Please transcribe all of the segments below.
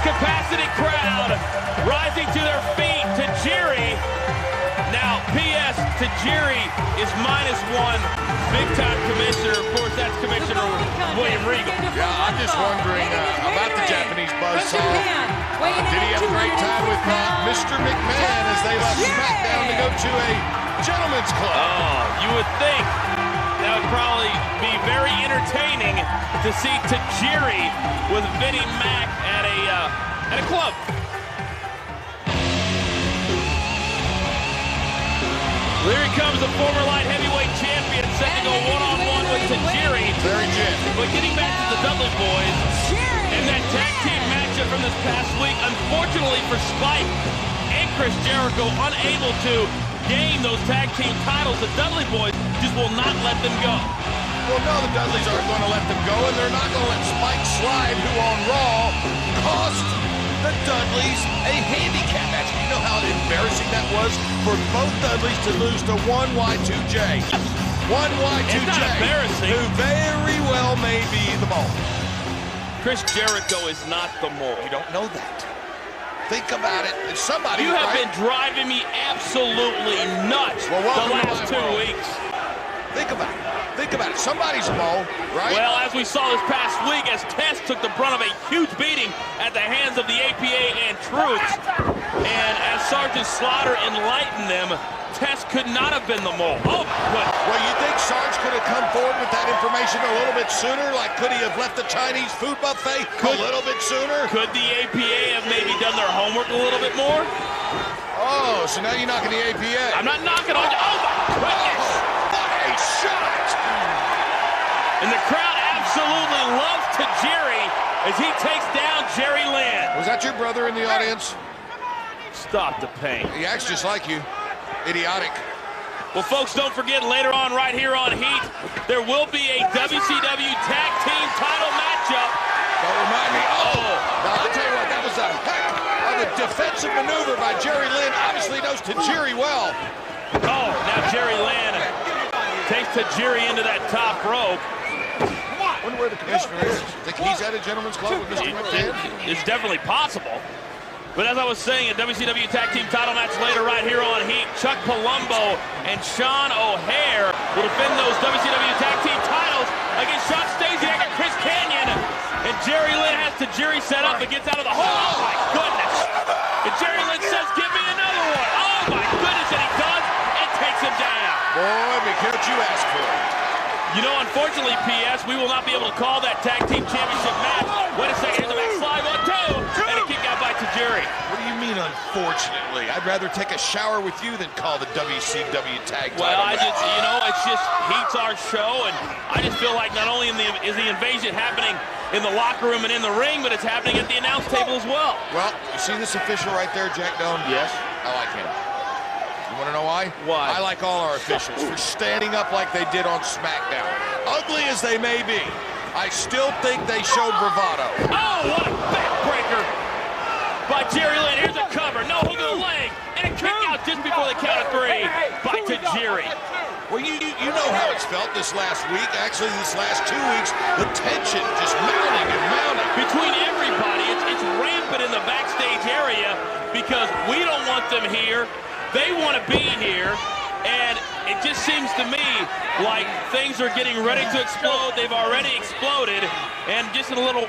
capacity crowd rising to their feet. Tajiri. Now, P.S. Tajiri is -1. Big-time commissioner. Of course, that's Commissioner William Regal. Yeah, I'm just wondering about the Japanese buzzsaw. Did he have a great time with Mr. McMahon as they left SmackDown to go to a gentleman's club? Oh, you would think that would probably be very entertaining to see Tajiri with Vinnie Mac at a club. Here he comes, the former light heavyweight champion, set to go one-on-one with Tajiri. Very jet. But getting back to the Dudley Boys, and that tag team matchup from this past week, unfortunately for Spike and Chris Jericho, unable to gain those tag team titles, the Dudley Boys just will not let them go. Well, no, the Dudleys aren't going to let them go, and they're not going to let Spike slide, who on Raw cost the Dudleys a handicap match. You know how embarrassing that was for both Dudleys to lose to one Y2J. One Y2J, it's not embarrassing, who very well may be the mole. Chris Jericho is not the mole. You don't know that. Think about it. It's somebody. You have been driving me absolutely nuts the last 2 weeks. Think about it. Think about it. Somebody's a mole, right? Well, as we saw this past week, as Test took the brunt of a huge beating at the hands of the APA and Troops, and as Sergeant Slaughter enlightened them, Test could not have been the mole. Oh, my goodness. Well, you think Sarge could have come forward with that information a little bit sooner? Like, could he have left the Chinese food buffet a little bit sooner? Could the APA have maybe done their homework a little bit more? Oh, so now you're knocking the APA. I'm not knocking on you. Oh, my goodness. What a shot. And the crowd absolutely loves Tajiri as he takes down Jerry Lynn. Was that your brother in the audience? Stop the pain. He acts just like you. Idiotic. Well, folks, don't forget, later on right here on Heat, there will be a WCW Tag Team title matchup. Don't remind me. Now, I'll tell you what, that was a heck of a defensive maneuver by Jerry Lynn. Obviously knows Tajiri well. Oh, now Jerry Lynn takes Tajiri into that top rope. I wonder where the commissioner is. Think he's at a gentleman's club with Mr. McMahon? It's definitely possible. But as I was saying, a WCW Tag Team title match later right here on Heat. Chuck Palumbo and Sean O'Hare will defend those WCW Tag Team titles against Sean Stasiak and Chris Kanyon. And Jerry Lynn has Tajiri set up and gets out of the hole. Oh, my goodness. And Jerry Lynn says, give me another one. Oh, my goodness, and he does, and takes him down. Boy, be careful what you ask for. You know, unfortunately, P.S., we will not be able to call that Tag Team Championship match. Wait a second, here's the backslide, 1-2, and a kick out by Tajiri. What do you mean, unfortunately? I'd rather take a shower with you than call the WCW Tag title match. It's just Heat's our show, and I just feel like not only is the invasion happening in the locker room and in the ring, but it's happening at the announce table as well. Well, you see this official right there, Jack Doan? Yes. I like him. You want to know why? Why? I like all our officials for standing up like they did on SmackDown. Ugly as they may be, I still think they showed bravado. Oh, what a backbreaker by Jerry Lynn. Here's a cover, no hook of the leg, and a kick out just before the count of 3 by Tajiri. Well, you know how it's felt this last week. Actually, this last 2 weeks, the tension just mounting and mounting. Between everybody, it's rampant in the backstage area because we don't want them here. They want to be here, and it just seems to me like things are getting ready to explode. They've already exploded, and just in a little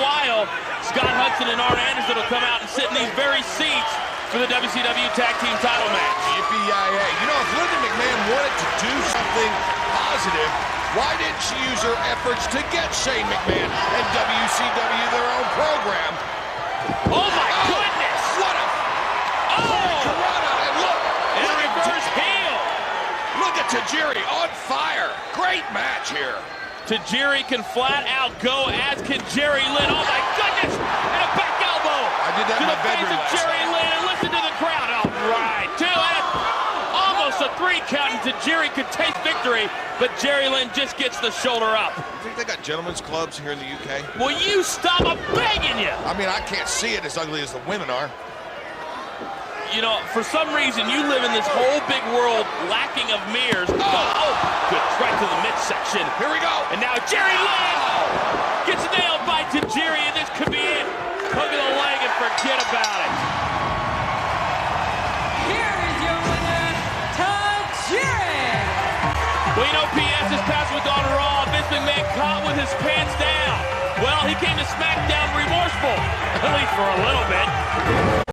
while, Scott Hudson and Arn Anderson will come out and sit in these very seats for the WCW Tag Team title match. Yippee-yi-yay. You know, if Linda McMahon wanted to do something positive, why didn't she use her efforts to get Shane McMahon and WCW their own program? Oh, my goodness! What a... And a reverse heel! Look at Tajiri on fire. Great match here. Tajiri can flat out go, as can Jerry Lynn. Oh, my goodness! And a back elbow! I did that in my bedroom last night. Jerry Lynn, and listen to the crowd. All right, 2, and almost a 3 count, and Tajiri could taste victory, but Jerry Lynn just gets the shoulder up. You think they got gentlemen's clubs here in the UK? Will you stop? I'm begging you! I mean, I can't see it as ugly as the women are. You know, for some reason, you live in this whole big world lacking of mirrors. Oh, good, right to the midsection. Here we go. And now Jerry Lynn gets nailed by Tajiri, and this could be it. Hook of the leg, caught with his pants down. Well, he came to SmackDown remorseful, at least for a little bit.